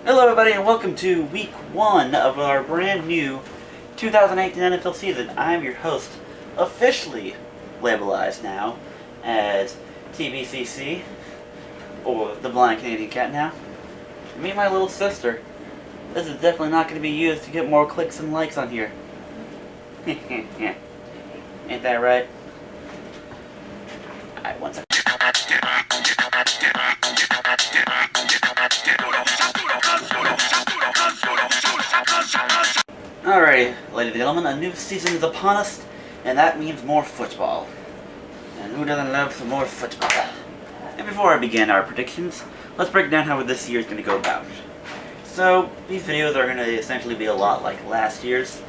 Hello everybody and welcome to week 1 of our brand new 2018 NFL season. I'm your host, officially labelized now as TBCC, or the Blind Canadian Cat now. Me and my little sister. This is definitely not going to be used to get more clicks and likes on here. Yeah. Ain't that right? Alright, one second. Alrighty, ladies and gentlemen, a new season is upon us, and that means more football. And who doesn't love some more football? And before I begin our predictions, let's break down how this year is going to go about. So, these videos are going to essentially be a lot like last year's,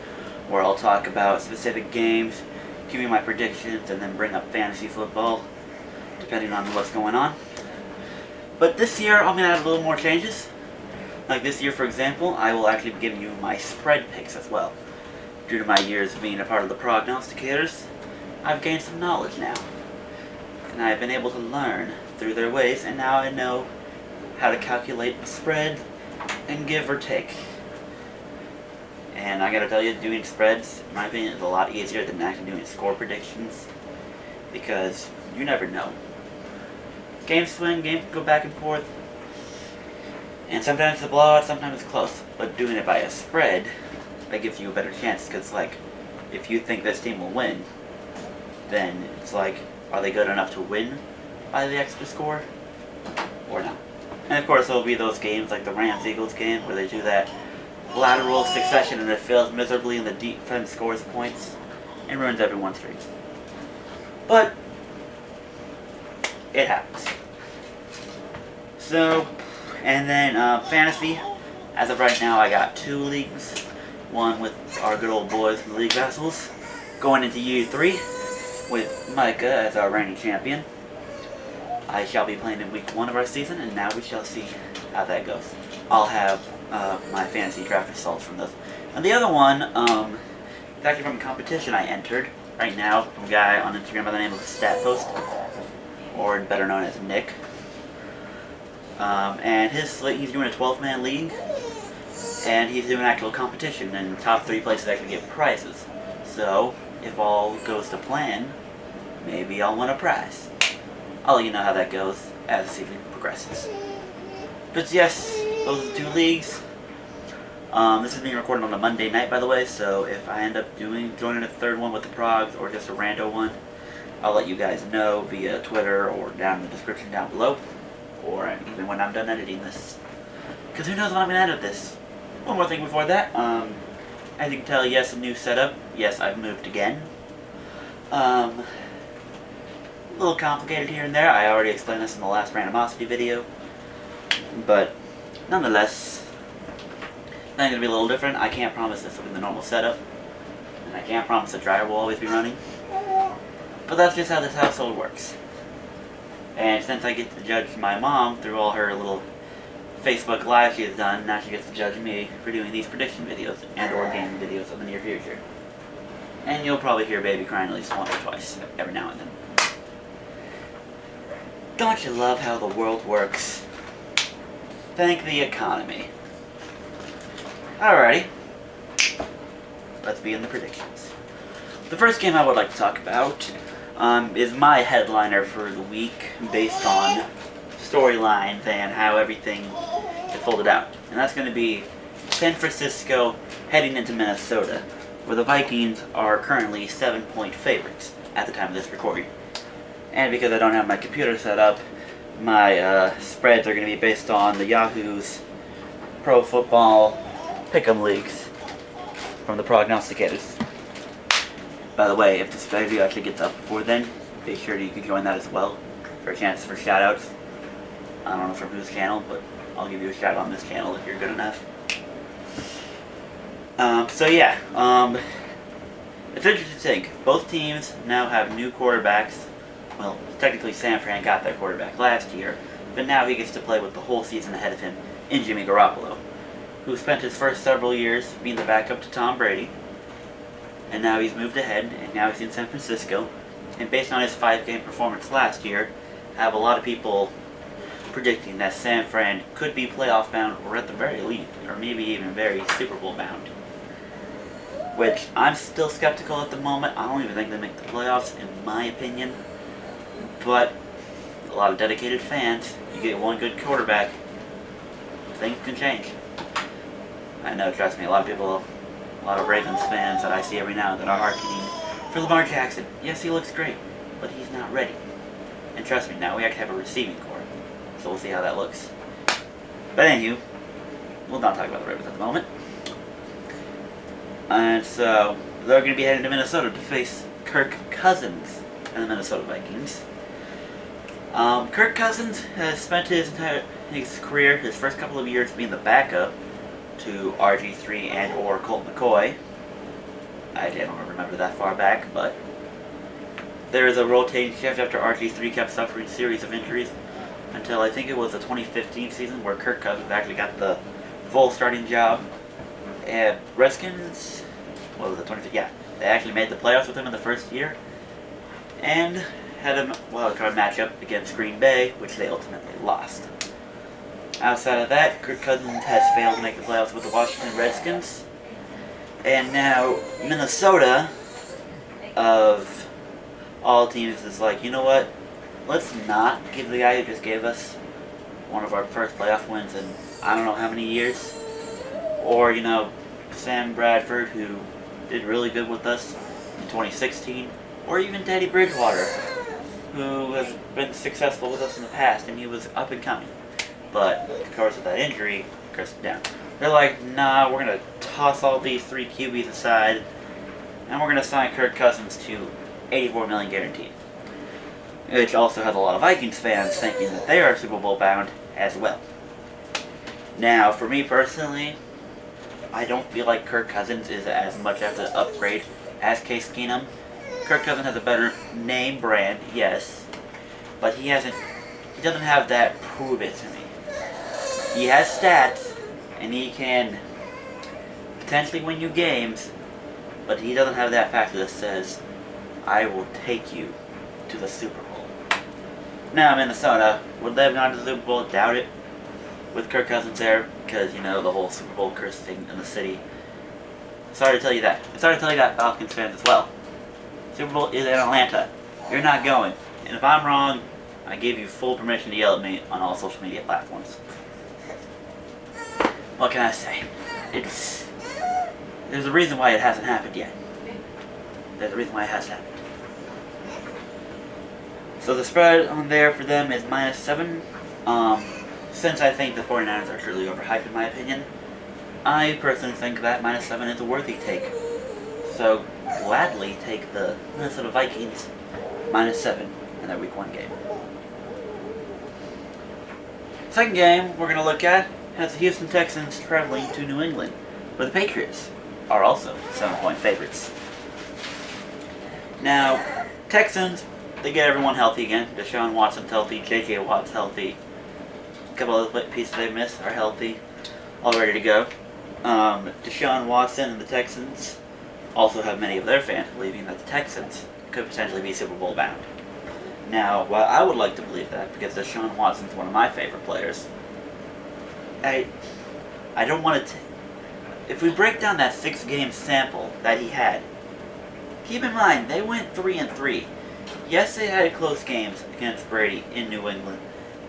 where I'll talk about specific games, give you my predictions, and then bring up fantasy football, depending on what's going on. But this year, I'm going to add a little more changes. Like this year, for example, I will actually be giving you my spread picks as well. Due to my years of being a part of the prognosticators, I've gained some knowledge now. And I've been able to learn through their ways, and now I know how to calculate the spread and give or take. And I gotta tell you, doing spreads, in my opinion, is a lot easier than actually doing score predictions. Because you never know. Games swing, games go back and forth. And sometimes it's a blowout, sometimes it's close. But doing it by a spread, that gives you a better chance. Because, like, if you think this team will win, then it's like, are they good enough to win by the extra score? Or not? And of course, there'll be those games like the Rams-Eagles game where they do that lateral succession and it fails miserably and the defense scores points and ruins everyone's dreams. But it happens. So, and then fantasy, as of right now I got 2 leagues. One with our good old boys from the League Vessels, going into year 3 with Micah as our reigning champion. I shall be playing in week 1 of our season, and now we shall see how that goes. I'll have my fantasy draft results from this. And the other one, it's actually from a competition I entered right now from a guy on Instagram by the name of StatPost, or better known as Nick. And he's doing a 12-man league, and he's doing actual competition, and the top 3 places actually get prizes. So, if all goes to plan, maybe I'll win a prize. I'll let you know how that goes as the season progresses. But yes, those are the 2 leagues. This is being recorded on a Monday night, by the way, so if I end up joining a 3rd one with the progs, or just a rando one, I'll let you guys know via Twitter or down in the description down below, or even when I'm done editing this. Because who knows when I'm going to edit this. One more thing before that, as you can tell, yes, a new setup. Yes, I've moved again. A little complicated here and there. I already explained this in the last randomosity video. But, nonetheless, it's going to be a little different. I can't promise this will be the normal setup. And I can't promise the dryer will always be running. But that's just how this household works. And since I get to judge my mom through all her little Facebook Live she has done, now she gets to judge me for doing these prediction videos and or gaming videos in the near future. And you'll probably hear baby crying at least once or twice, every now and then. Don't you love how the world works? Thank the economy. Alrighty. Let's begin the predictions. The first game I would like to talk about is my headliner for the week based on storylines and how everything is folded out. And that's going to be San Francisco heading into Minnesota, where the Vikings are currently 7-point favorites at the time of this recording. And because I don't have my computer set up, my spreads are going to be based on the Yahoo's Pro Football Pick'em Leagues from the prognosticators. By the way, if this video actually gets up before then, be sure you can join that as well for a chance for shoutouts. I don't know from whose channel, but I'll give you a shout on this channel if you're good enough. So yeah, it's interesting to think. Both teams now have new quarterbacks. Well, technically San Fran got their quarterback last year, but now he gets to play with the whole season ahead of him in Jimmy Garoppolo, who spent his first several years being the backup to Tom Brady, and now he's moved ahead, and now he's in San Francisco, and based on his 5-game performance last year, have a lot of people predicting that San Fran could be playoff bound, or at the very least, or maybe even very Super Bowl bound. Which I'm still skeptical at the moment. I don't even think they make the playoffs, in my opinion. But a lot of dedicated fans, you get one good quarterback, things can change. I know, trust me, a lot of people, a lot of Ravens fans that I see every now and then are hearkening for Lamar Jackson. Yes, he looks great, but he's not ready. And trust me, now we actually have a receiving core, so we'll see how that looks. But anywho, we'll not talk about the Ravens at the moment. And so, they're going to be heading to Minnesota to face Kirk Cousins and the Minnesota Vikings. Kirk Cousins has spent his career, his first couple of years, being the backup to RG3 and or Colt McCoy. I don't remember that far back, but there is a rotating shift after RG3 kept suffering a series of injuries until I think it was the 2015 season where Kirk Cousins actually got the full starting job. And Redskins, what was it, 2015? Yeah, they actually made the playoffs with him in the first year and had a wildcard matchup against Green Bay, which they ultimately lost. Outside of that, Kirk Cousins has failed to make the playoffs with the Washington Redskins. And now Minnesota, of all teams, is like, you know what? Let's not give the guy who just gave us one of our first playoff wins in I don't know how many years. Or, you know, Sam Bradford, who did really good with us in 2016. Or even Teddy Bridgewater, who has been successful with us in the past, and he was up and coming. But because of that injury, cursed down. They're like, nah, we're going to toss all these three QBs aside, and we're going to sign Kirk Cousins to $84 million guaranteed. Which also has a lot of Vikings fans thinking that they are Super Bowl bound as well. Now, for me personally, I don't feel like Kirk Cousins is as much of an upgrade as Case Keenum. Kirk Cousins has a better name brand, yes, but he doesn't have that prove it to me. He has stats, and he can potentially win you games, but he doesn't have that factor that says, I will take you to the Super Bowl. Now, Minnesota, would they have gone to the Super Bowl? Doubt it. With Kirk Cousins there, because, you know, the whole Super Bowl curse thing in the city. Sorry to tell you that. I'm sorry to tell you that, Falcons fans, as well. Super Bowl is in Atlanta. You're not going. And if I'm wrong, I give you full permission to yell at me on all social media platforms. What can I say? There's a reason why it hasn't happened yet. There's a reason why it hasn't happened. So the spread on there for them is -7. Since I think the 49ers are truly overhyped in my opinion, I personally think that -7 is a worthy take. So gladly take the Minnesota Vikings -7 in their Week 1 game. Second game we're going to look at has the Houston Texans traveling to New England, where the Patriots are also 7-point favorites. Now, Texans, they get everyone healthy again. Deshaun Watson's healthy, J.J. Watt's healthy. A couple other pieces they missed are healthy, all ready to go. Deshaun Watson and the Texans also have many of their fans believing that the Texans could potentially be Super Bowl bound. Now, while I would like to believe that, because Deshaun Watson's one of my favorite players, I don't want to... If we break down that 6-game sample that he had, keep in mind, they went 3-3. Yes, they had close games against Brady in New England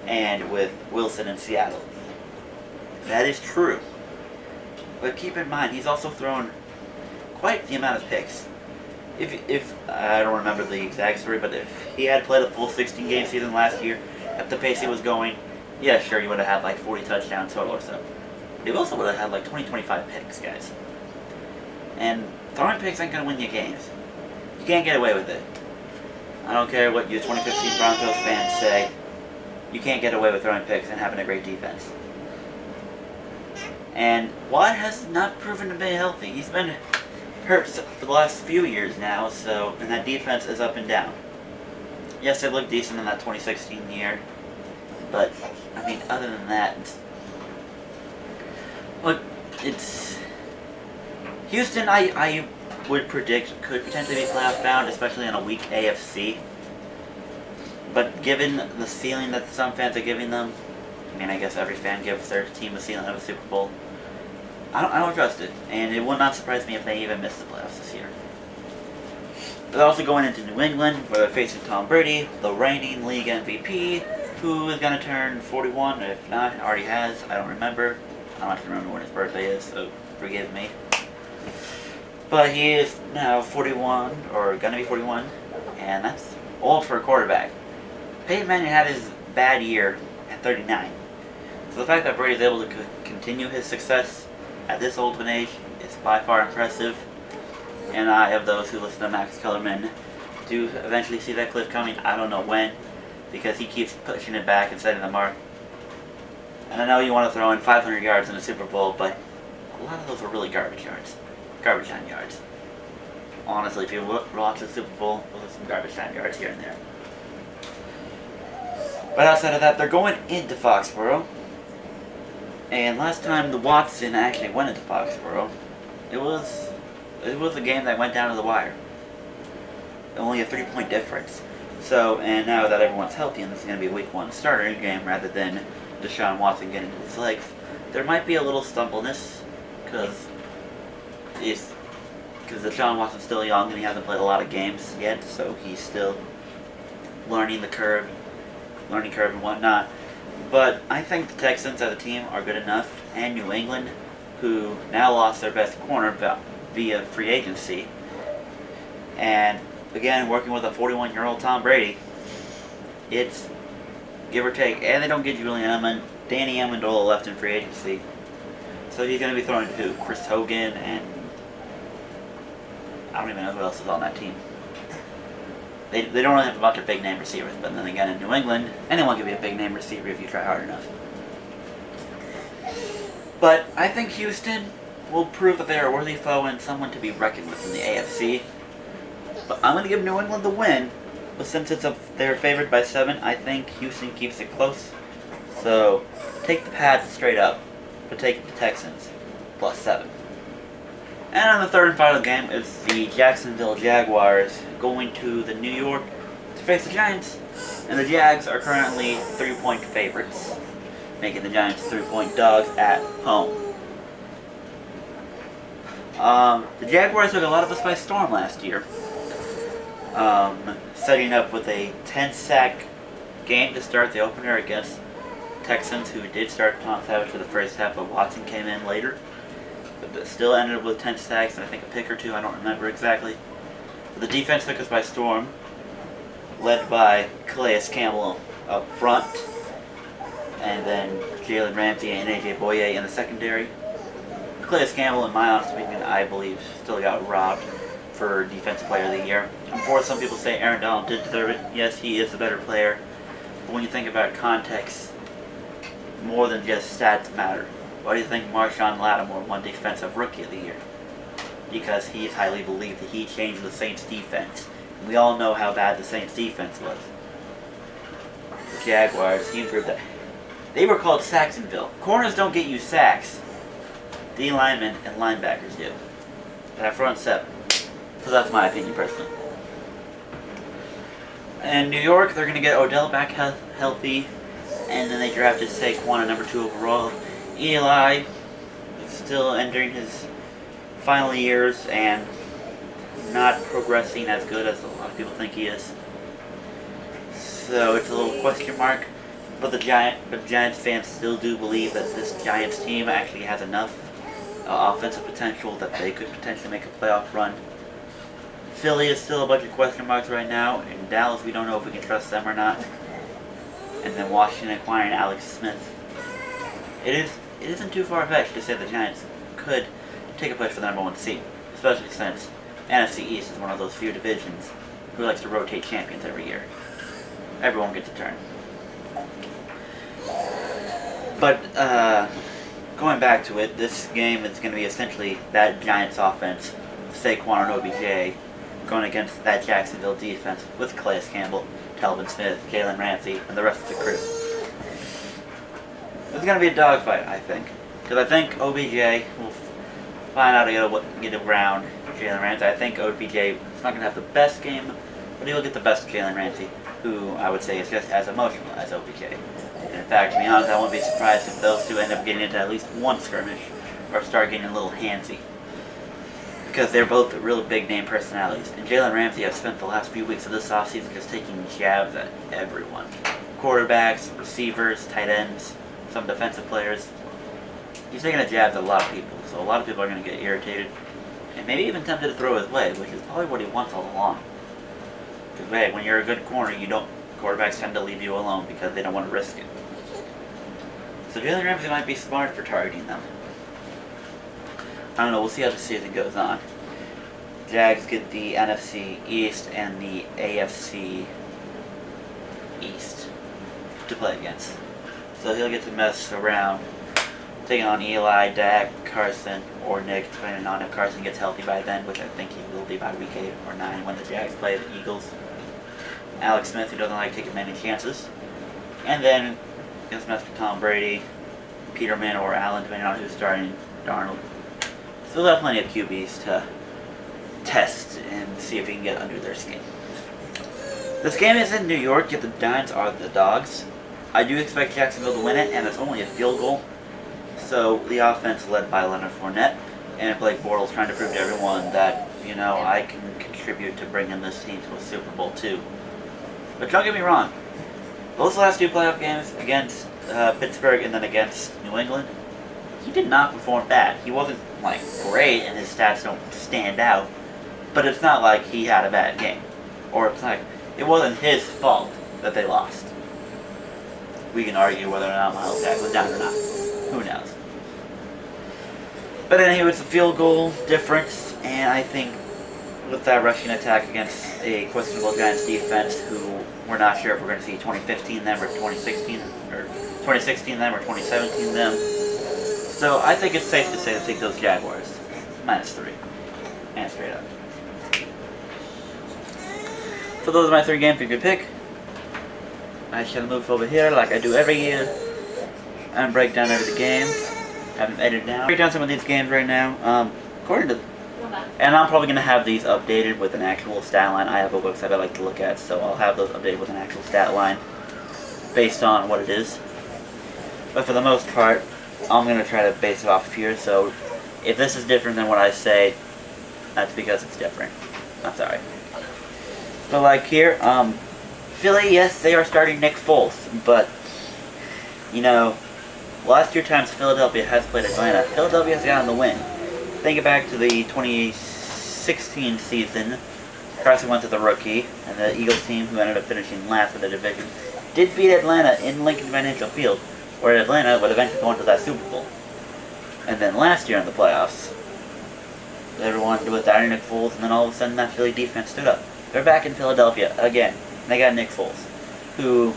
and with Wilson in Seattle. That is true. But keep in mind, he's also thrown quite the amount of picks. If I don't remember the exact story, but if he had played a full 16-game season last year, at the pace he was going, yeah, sure, he would have had like 40 touchdowns total or so. He also would have had like 20-25 picks, guys. And throwing picks ain't going to win you games. You can't get away with it. I don't care what you 2015 Broncos fans say. You can't get away with throwing picks and having a great defense. And Watt has not proven to be healthy. He's been hurt for the last few years now, and that defense is up and down. Yes, they looked decent in that 2016 year, but, I mean, other than that, it's Houston, I would predict, could potentially be playoff bound, especially in a weak AFC. But given the ceiling that some fans are giving them, I mean, I guess every fan gives their team a ceiling of a Super Bowl. I don't trust it, and it would not surprise me if they even missed the playoffs this year. They're also going into New England, where they're facing Tom Brady, the reigning league MVP, who is going to turn 41, if not, already has, I don't remember. I don't actually remember when his birthday is, so forgive me. But he is now 41, or going to be 41, and that's old for a quarterback. Peyton Manning had his bad year at 39. So the fact that Brady is able to continue his success at this old of an age is by far impressive. And I, of those who listen to Max Kellerman, do eventually see that cliff coming. I don't know when, because he keeps pushing it back and setting the mark. And I know you want to throw in 500 yards in the Super Bowl, but a lot of those are really garbage yards. Garbage time yards. Honestly, if you watch the Super Bowl, those are some garbage time yards here and there. But outside of that, they're going into Foxborough. And last time the Watson actually went into Foxborough, it was a game that went down to the wire. Only a 3-point difference. So, and now that everyone's healthy and this is going to be a week 1 starter game rather than Deshaun Watson getting into his legs, there might be a little stumbleness because Deshaun Watson's still young and he hasn't played a lot of games yet, so he's still learning curve and whatnot. But I think the Texans as a team are good enough, and New England, who now lost their best corner via free agency, and again working with a 41-year-old Tom Brady, it's give or take, and they don't get Danny Amendola left in free agency, so he's going to be throwing to who? Chris Hogan, and I don't even know who else is on that team. They don't really have a bunch of big name receivers, but then again in New England, anyone can be a big name receiver if you try hard enough. But I think Houston will prove that they are a worthy foe and someone to be reckoned with in the AFC. But I'm going to give New England the win, but since they're favored by 7, I think Houston keeps it close. So take the Pats straight up, but take the Texans plus 7. And on the third and final game, it's the Jacksonville Jaguars going to the New York to face the Giants. And the Jags are currently 3-point favorites, making the Giants 3-point dogs at home. The Jaguars took a lot of us by storm last year, setting up with a 10-sack game to start the opener against Texans, who did start Tom Savage for the first half, but Watson came in later. But still ended up with 10 sacks and I think a pick or 2, I don't remember exactly. But the defense took us by storm, led by Calais Campbell up front, and then Jalen Ramsey and AJ Boye in the secondary. Calais Campbell, in my honest opinion, I believe still got robbed for Defensive Player of the Year. Before some people say Aaron Donald did deserve it, yes, he is the better player. But when you think about context, more than just stats matter. Why do you think Marshawn Lattimore won Defensive Rookie of the Year? Because he is highly believed that he changed the Saints' defense. And we all know how bad the Saints' defense was. The Jaguars, he improved that. They were called Sacksonville. Corners don't get you sacks. D linemen and linebackers do. That front 7. So that's my opinion personally. And New York, they're going to get Odell back healthy. And then they drafted Saquon at number 2 overall. Eli is still entering his final years and not progressing as good as a lot of people think he is. So it's a little question mark. But the Giants fans still do believe that this Giants team actually has enough offensive potential that they could potentially make a playoff run. Philly is still a bunch of question marks right now. In Dallas, we don't know if we can trust them or not. And then Washington acquiring Alex Smith. It isn't too far-fetched to say the Giants could take a push for the number 1 seed, especially since NFC East is one of those few divisions who likes to rotate champions every year. Everyone gets a turn. But going back to it, this game is going to be essentially that Giants offense, Saquon and OBJ, going against that Jacksonville defense with Calais Campbell, Telvin Smith, Jalen Ramsey, and the rest of the crew. It's going to be a dogfight, I think. Because I think OBJ will find out to get around Jalen Ramsey. I think OBJ is not going to have the best game, but he will get the best of Jalen Ramsey, who I would say is just as emotional as OBJ. And fact, to be honest, I wouldn't be surprised if those two end up getting into at least one skirmish or start getting a little handsy. Because they're both really big name personalities. And Jalen Ramsey has spent the last few weeks of this offseason just taking jabs at everyone. Quarterbacks, receivers, tight ends, some defensive players. He's taking a jab at a lot of people, so a lot of people are going to get irritated. And maybe even tempted to throw his way, which is probably what he wants all along. Because hey, when you're a good corner, quarterbacks tend to leave you alone because they don't want to risk it. So Jalen Ramsey might be smart for targeting them. I don't know, we'll see how the season goes on. Jags get the NFC East and the AFC East to play against. So he'll get to mess around, taking on Eli, Dak, Carson, or Nick, depending on if Carson gets healthy by then, which I think he will be by week 8 or 9 when the Jags play the Eagles. Alex Smith, who doesn't like taking many chances. And then gets messed with Tom Brady, Peterman, or Allen, depending on who's starting, Darnold. So we'll have plenty of QBs to test and see if we can get under their skin. This game is in New York, yet the Giants are the dogs. I do expect Jacksonville to win it, and it's only a field goal. So the offense led by Leonard Fournette and Blake Bortles trying to prove to everyone that, I can contribute to bringing this team to a Super Bowl too. But don't get me wrong, those last two playoff games against Pittsburgh and then against New England, he did not perform bad. He wasn't great and his stats don't stand out, but it's not like he had a bad game. Or it's like, it wasn't his fault that they lost. We can argue whether or not Miles Jack was down or not. Who knows? But anyway, it's a field goal difference, and I think with that rushing attack against a questionable Giants defense, who we're not sure if we're going to see 2015 them or 2016 or 2016 them or 2017 them. So I think it's safe to say to take those Jaguars -3 and straight up. So those are my 3 games you could pick. I shall move over here like I do every year and break down every games. Have them edited down. Break down some of these games right now. According to, and I'm probably gonna have these updated with an actual stat line. I have a website I like to look at, so I'll have those updated with an actual stat line based on what it is. But for the most part, I'm gonna try to base it off of here. So if this is different than what I say, that's because it's different. I'm sorry. But like here, Philly, yes, they are starting Nick Foles, but last 2 times Philadelphia has played Atlanta, Philadelphia has gotten the win. Think back to the 2016 season, Carson Wentz as a rookie, and the Eagles team, who ended up finishing last in the division, did beat Atlanta in Lincoln Financial Field, where Atlanta would eventually go into that Super Bowl. And then last year in the playoffs, everyone was doubting Nick Foles, and then all of a sudden that Philly defense stood up. They're back in Philadelphia again. They got Nick Foles, who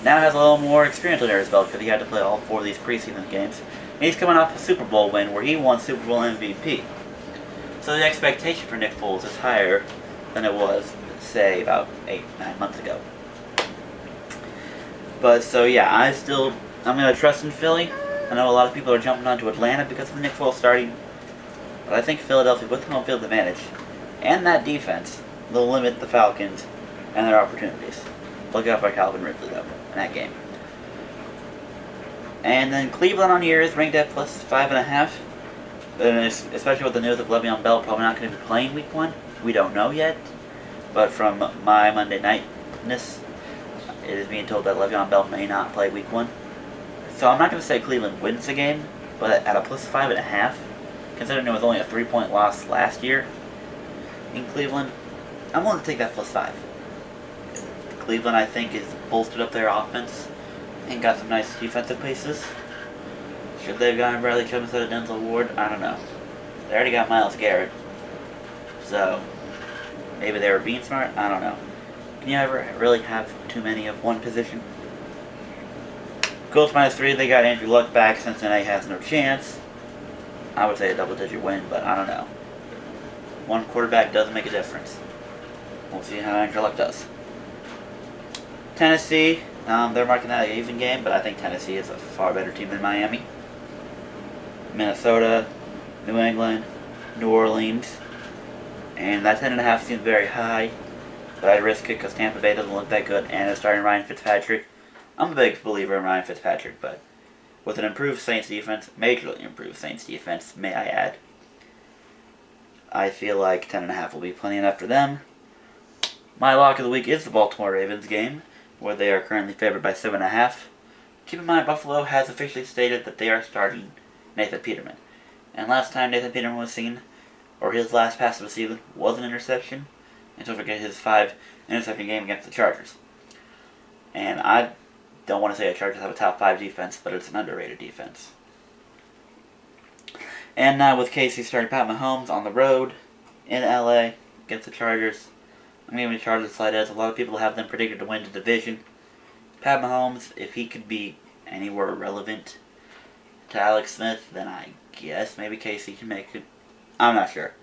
now has a little more experience under his belt because he had to play all 4 of these preseason games. And he's coming off a Super Bowl win where he won Super Bowl MVP. So the expectation for Nick Foles is higher than it was, say, about 8-9 months ago. But so yeah, I'm going to trust in Philly. I know a lot of people are jumping onto Atlanta because of Nick Foles starting. But I think Philadelphia, with home field advantage and that defense, will limit the Falcons and their opportunities. Look out for Calvin Ridley, though, in that game. And then Cleveland on here is ranked at +5.5. And especially with the news of Le'Veon Bell probably not going to be playing week 1. We don't know yet. But from my Monday nightness, it is being told that Le'Veon Bell may not play week 1. So I'm not going to say Cleveland wins the game, but at a +5.5, considering it was only a 3-point loss last year in Cleveland, I'm willing to take that +5. Cleveland, I think, is bolstered up their offense and got some nice defensive pieces. Should they have gotten Bradley Chubb instead of Denzel Ward? I don't know. They already got Myles Garrett. So, maybe they were being smart? I don't know. Can you ever really have too many of one position? Colts -3, they got Andrew Luck back. Cincinnati has no chance. I would say a double-digit win, but I don't know. One quarterback does make a difference. We'll see how Andrew Luck does. Tennessee, they're marking that an even game, but I think Tennessee is a far better team than Miami. Minnesota, New England, New Orleans, and that 10.5 seems very high, but I'd risk it because Tampa Bay doesn't look that good, and it's starting Ryan Fitzpatrick, I'm a big believer in Ryan Fitzpatrick, but with an improved Saints defense, majorly improved Saints defense, may I add, I feel like 10.5 will be plenty enough for them. My lock of the week is the Baltimore Ravens game, where they are currently favored by 7.5. Keep in mind, Buffalo has officially stated that they are starting Nathan Peterman. And last time Nathan Peterman was seen, or his last pass of the season, was an interception. And don't forget his 5 interception game against the Chargers. And I don't want to say the Chargers have a top 5 defense, but it's an underrated defense. And now with KC starting Pat Mahomes on the road in LA against the Chargers, I'm giving the Chargers a slight edge. A lot of people have them predicted to win the division. Pat Mahomes, if he could be anywhere relevant to Alex Smith, then I guess maybe KC can make it. I'm not sure.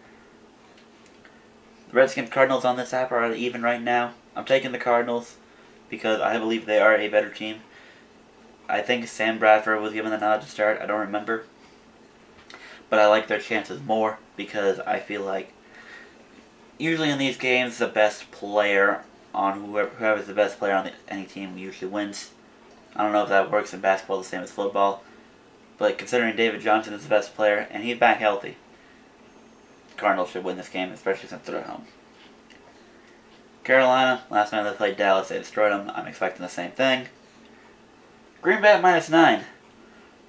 The Redskins Cardinals on this app are even right now. I'm taking the Cardinals because I believe they are a better team. I think Sam Bradford was given the nod to start. I don't remember. But I like their chances more because I feel like usually in these games the best player on whoever's the best player on any team usually wins. I don't know if that works in basketball the same as football. But considering David Johnson is the best player and he's back healthy, the Cardinals should win this game, especially since they're at home. Carolina, last night they played Dallas, they destroyed them. I'm expecting the same thing. Green Bay at -9.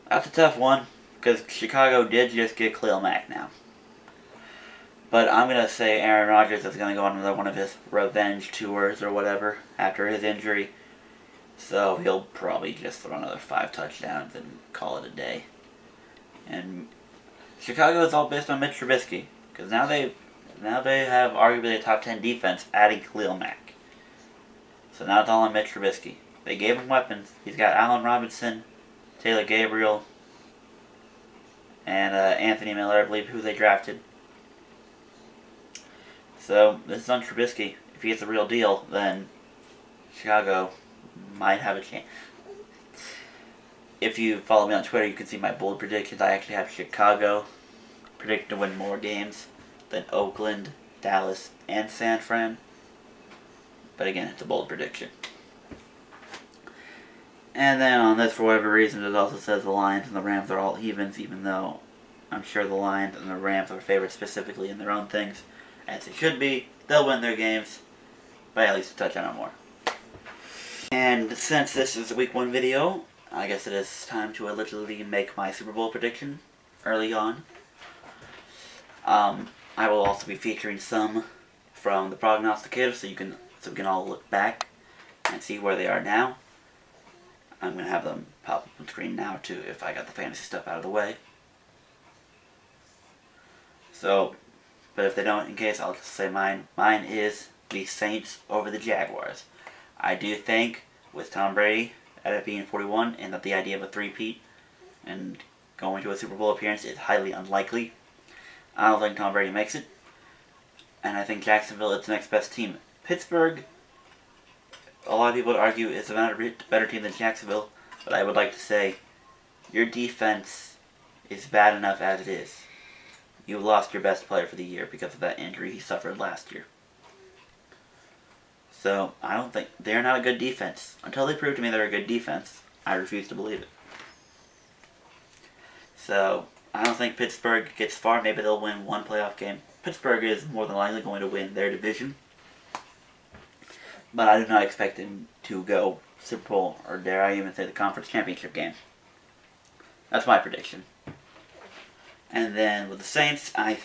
That's a tough one, because Chicago did just get Khalil Mack now. But I'm going to say Aaron Rodgers is going to go on another one of his revenge tours or whatever after his injury. So he'll probably just throw another 5 touchdowns and call it a day. And Chicago is all based on Mitch Trubisky, because now they have arguably a top 10 defense, adding Khalil Mack. So now it's all on Mitch Trubisky. They gave him weapons. He's got Allen Robinson, Taylor Gabriel, and Anthony Miller, I believe, who they drafted. So this is on Trubisky. If he gets the real deal, then Chicago might have a chance. If you follow me on Twitter, you can see my bold predictions. I actually have Chicago predicted to win more games than Oakland, Dallas, and San Fran. But again, it's a bold prediction. And then on this, for whatever reason, it also says the Lions and the Rams are all evens, even though I'm sure the Lions and the Rams are favored specifically in their own things, as they should be. They'll win their games by at least a touchdown or more. And since this is a Week 1 video, I guess it is time to literally make my Super Bowl prediction early on. I will also be featuring some from the prognosticators, so we can all look back and see where they are now. I'm going to have them pop up on screen now too, if I got the fantasy stuff out of the way. So, but if they don't, in case, I'll just say mine. Mine is the Saints over the Jaguars. I do think with Tom Brady at it being 41, and that the idea of a three-peat and going to a Super Bowl appearance is highly unlikely. I don't think Tom Brady makes it. And I think Jacksonville is the next best team. Pittsburgh, a lot of people would argue, is a better team than Jacksonville. But I would like to say, your defense is bad enough as it is. You lost your best player for the year because of that injury he suffered last year. So, I don't think, they're not a good defense. Until they prove to me they're a good defense, I refuse to believe it. So, I don't think Pittsburgh gets far. Maybe they'll win one playoff game. Pittsburgh is more than likely going to win their division. But I do not expect them to go Super Bowl, or dare I even say the conference championship game. That's my prediction. And then with the Saints, I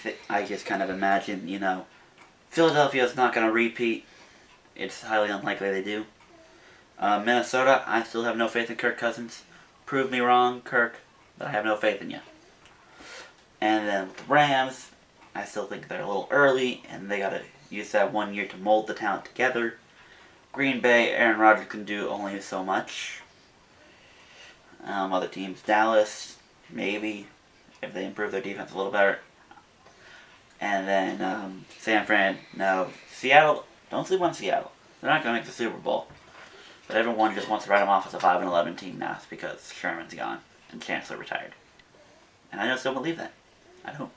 just kind of imagine, Philadelphia's not going to repeat. It's highly unlikely they do. Minnesota, I still have no faith in Kirk Cousins. Prove me wrong, Kirk, but I have no faith in you. And then with the Rams, I still think they're a little early, and they got to use that 1 year to mold the talent together. Green Bay, Aaron Rodgers can do only so much. Other teams, Dallas, maybe, if they improve their defense a little better. And then San Fran, no. Seattle, don't sleep on Seattle. They're not going to make the Super Bowl. But everyone just wants to write them off as a 5-11 team now because Sherman's gone and Chancellor retired. And I just don't believe that. I don't.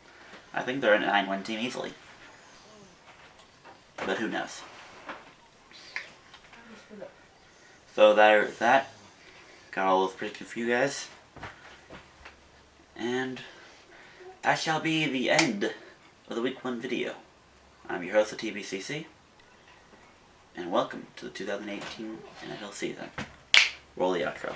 I think they're a 9-win team easily. But who knows? So there's that. Got all those predictions for you guys. And that shall be the end of the Week 1 video. I'm your host of TBCC, and welcome to the 2018 NFL season. Roll the outro.